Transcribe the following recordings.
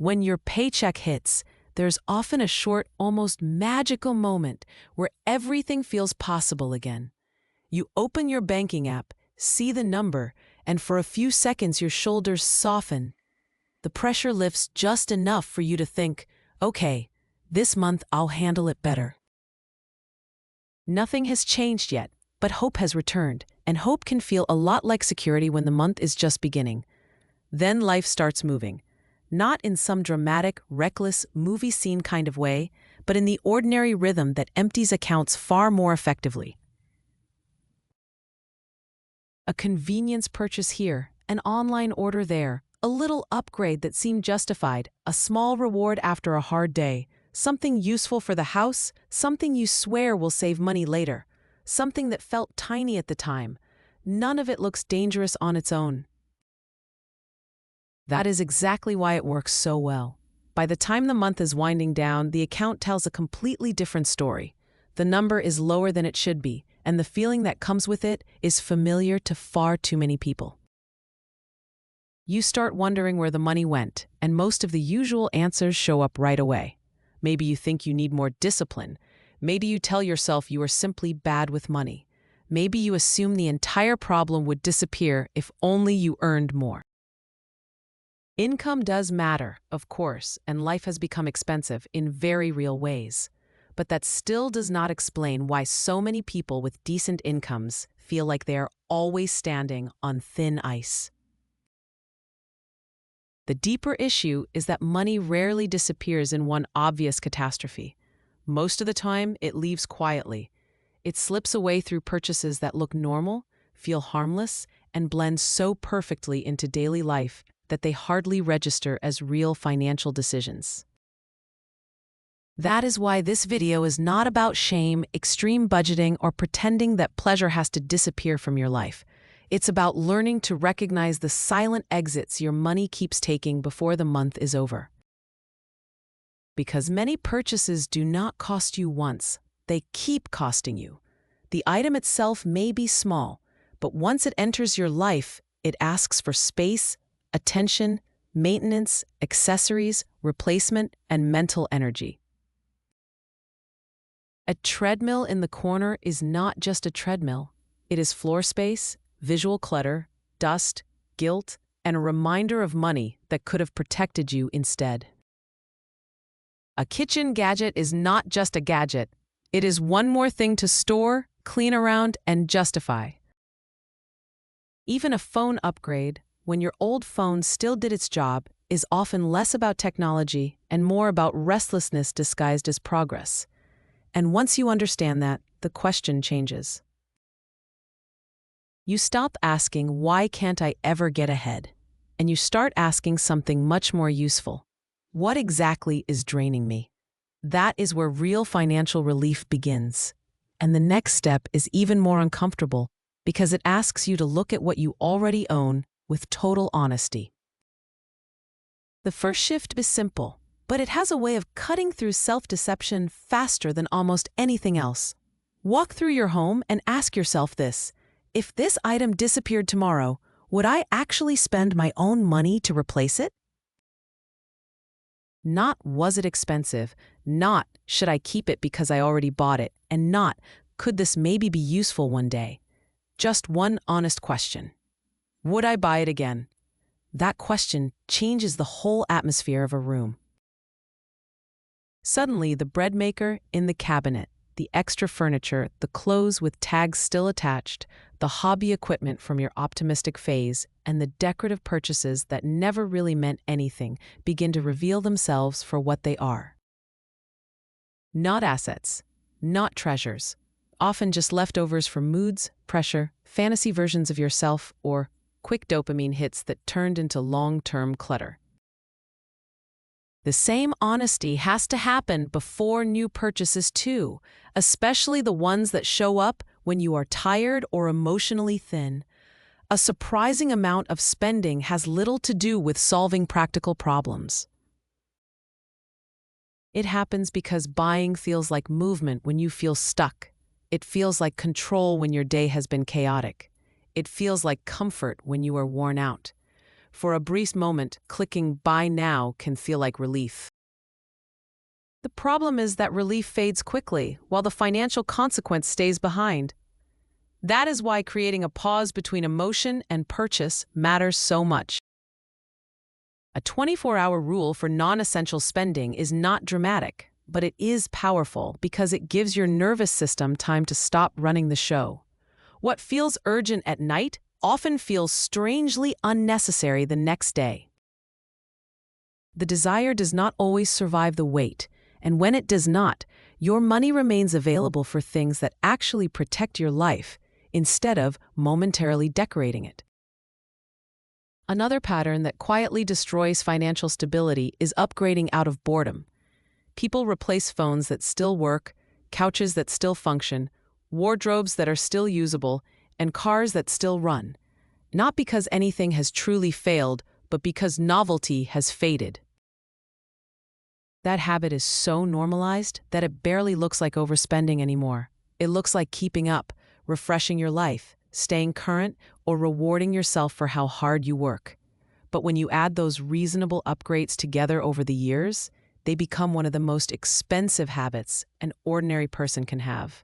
When your paycheck hits, there's often a short, almost magical moment where everything feels possible again. You open your banking app, see the number, and for a few seconds your shoulders soften. The pressure lifts just enough for you to think, okay, this month I'll handle it better. Nothing has changed yet, but hope has returned, and hope can feel a lot like security when the month is just beginning. Then life starts moving. Not in some dramatic, reckless, movie scene kind of way, but in the ordinary rhythm that empties accounts far more effectively. A convenience purchase here, an online order there, a little upgrade that seemed justified, a small reward after a hard day, something useful for the house, something you swear will save money later, something that felt tiny at the time. None of it looks dangerous on its own. That is exactly why it works so well. By the time the month is winding down, the account tells a completely different story. The number is lower than it should be, and the feeling that comes with it is familiar to far too many people. You start wondering where the money went, and most of the usual answers show up right away. Maybe you think you need more discipline. Maybe you tell yourself you are simply bad with money. Maybe you assume the entire problem would disappear if only you earned more. Income does matter, of course, and life has become expensive in very real ways. But that still does not explain why so many people with decent incomes feel like they are always standing on thin ice. The deeper issue is that money rarely disappears in one obvious catastrophe. Most of the time, it leaves quietly. It slips away through purchases that look normal, feel harmless, and blend so perfectly into daily life that they hardly register as real financial decisions. That is why this video is not about shame, extreme budgeting, or pretending that pleasure has to disappear from your life. It's about learning to recognize the silent exits your money keeps taking before the month is over. Because many purchases do not cost you once, they keep costing you. The item itself may be small, but once it enters your life, it asks for space, attention, maintenance, accessories, replacement, and mental energy. A treadmill in the corner is not just a treadmill. It is floor space, visual clutter, dust, guilt, and a reminder of money that could have protected you instead. A kitchen gadget is not just a gadget. It is one more thing to store, clean around, and justify. Even a phone upgrade, when your old phone still did its job, is often less about technology and more about restlessness disguised as progress. And once you understand that, the question changes. You stop asking, why can't I ever get ahead? And you start asking something much more useful. What exactly is draining me? That is where real financial relief begins. And the next step is even more uncomfortable because it asks you to look at what you already own with total honesty. The first shift is simple, but it has a way of cutting through self-deception faster than almost anything else. Walk through your home and ask yourself this: if this item disappeared tomorrow, would I actually spend my own money to replace it? Not was it expensive, not should I keep it because I already bought it, and not could this maybe be useful one day. Just one honest question. Would I buy it again? That question changes the whole atmosphere of a room. Suddenly, the bread maker in the cabinet, the extra furniture, the clothes with tags still attached, the hobby equipment from your optimistic phase, and the decorative purchases that never really meant anything begin to reveal themselves for what they are. Not assets, not treasures, often just leftovers from moods, pressure, fantasy versions of yourself, or quick dopamine hits that turned into long-term clutter. The same honesty has to happen before new purchases too, especially the ones that show up when you are tired or emotionally thin. A surprising amount of spending has little to do with solving practical problems. It happens because buying feels like movement when you feel stuck. It feels like control when your day has been chaotic. It feels like comfort when you are worn out. For a brief moment, clicking buy now can feel like relief. The problem is that relief fades quickly, while the financial consequence stays behind. That is why creating a pause between emotion and purchase matters so much. A 24-hour rule for non-essential spending is not dramatic, but it is powerful because it gives your nervous system time to stop running the show. What feels urgent at night often feels strangely unnecessary the next day. The desire does not always survive the wait, and when it does not, your money remains available for things that actually protect your life instead of momentarily decorating it. Another pattern that quietly destroys financial stability is upgrading out of boredom. People replace phones that still work, couches that still function, wardrobes that are still usable, and cars that still run. Not because anything has truly failed, but because novelty has faded. That habit is so normalized that it barely looks like overspending anymore. It looks like keeping up, refreshing your life, staying current, or rewarding yourself for how hard you work. But when you add those reasonable upgrades together over the years, they become one of the most expensive habits an ordinary person can have.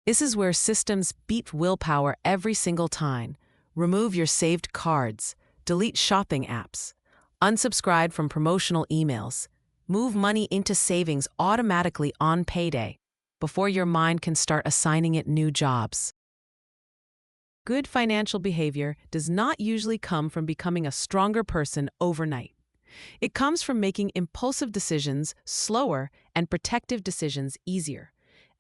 This is where systems beat willpower every single time. Remove your saved cards, delete shopping apps, unsubscribe from promotional emails, move money into savings automatically on payday before your mind can start assigning it new jobs. Good financial behavior does not usually come from becoming a stronger person overnight. It comes from making impulsive decisions slower and protective decisions easier.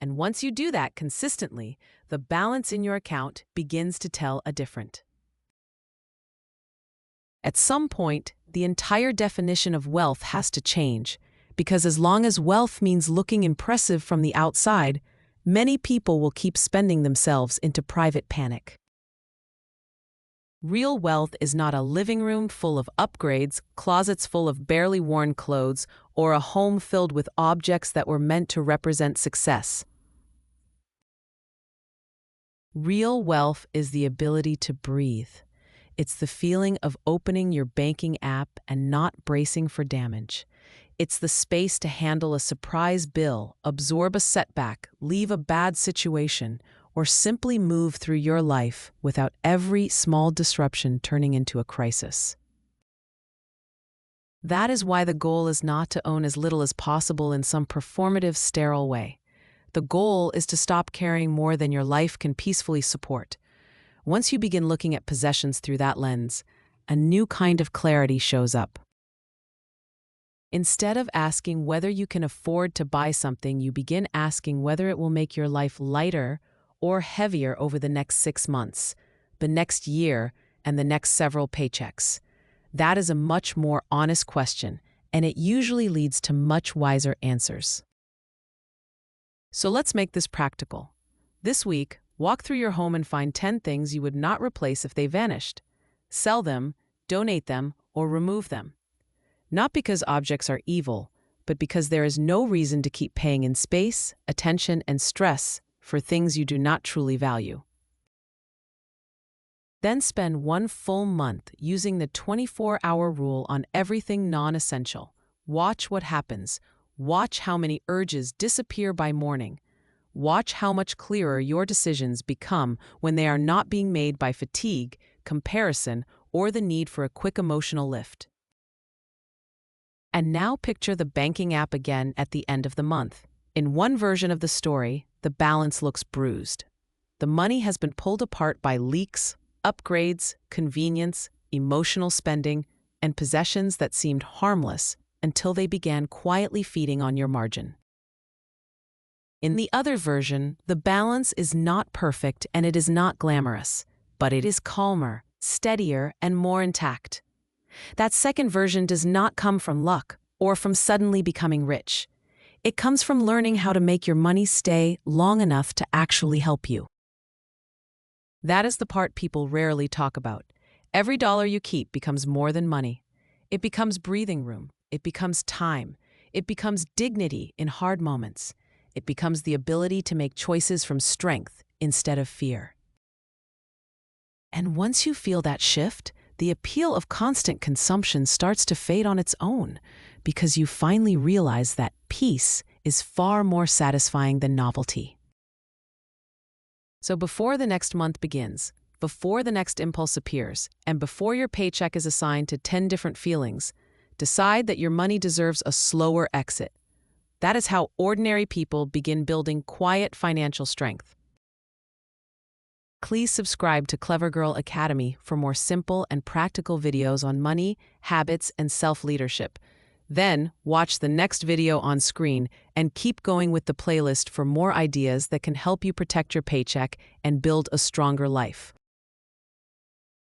And once you do that consistently, the balance in your account begins to tell a different. At some point, the entire definition of wealth has to change, because as long as wealth means looking impressive from the outside, many people will keep spending themselves into private panic. Real wealth is not a living room full of upgrades, closets full of barely worn clothes, or a home filled with objects that were meant to represent success. Real wealth is the ability to breathe. It's the feeling of opening your banking app and not bracing for damage. It's the space to handle a surprise bill, absorb a setback, leave a bad situation, or simply move through your life without every small disruption turning into a crisis. That is why the goal is not to own as little as possible in some performative, sterile way. The goal is to stop carrying more than your life can peacefully support. Once you begin looking at possessions through that lens, a new kind of clarity shows up. Instead of asking whether you can afford to buy something, you begin asking whether it will make your life lighter or heavier over the next 6 months, the next year, and the next several paychecks. That is a much more honest question, and it usually leads to much wiser answers. So let's make this practical. This week, walk through your home and find 10 things you would not replace if they vanished. Sell them, donate them, or remove them. Not because objects are evil, but because there is no reason to keep paying in space, attention, and stress for things you do not truly value. Then spend 1 full month using the 24-hour rule on everything non-essential. Watch what happens. Watch how many urges disappear by morning. Watch how much clearer your decisions become when they are not being made by fatigue, comparison, or the need for a quick emotional lift. And now picture the banking app again at the end of the month. In one version of the story, the balance looks bruised. The money has been pulled apart by leaks, upgrades, convenience, emotional spending, and possessions that seemed harmless until they began quietly feeding on your margin. In the other version, the balance is not perfect and it is not glamorous, but it is calmer, steadier, and more intact. That second version does not come from luck or from suddenly becoming rich. It comes from learning how to make your money stay long enough to actually help you. That is the part people rarely talk about. Every dollar you keep becomes more than money. It becomes breathing room. It becomes time. It becomes dignity in hard moments. It becomes the ability to make choices from strength instead of fear. And once you feel that shift, the appeal of constant consumption starts to fade on its own because you finally realize that peace is far more satisfying than novelty. So before the next month begins, before the next impulse appears, and before your paycheck is assigned to 10 different feelings, decide that your money deserves a slower exit. That is how ordinary people begin building quiet financial strength. Please subscribe to Clever Girl Academy for more simple and practical videos on money, habits, and self-leadership. Then, watch the next video on screen and keep going with the playlist for more ideas that can help you protect your paycheck and build a stronger life.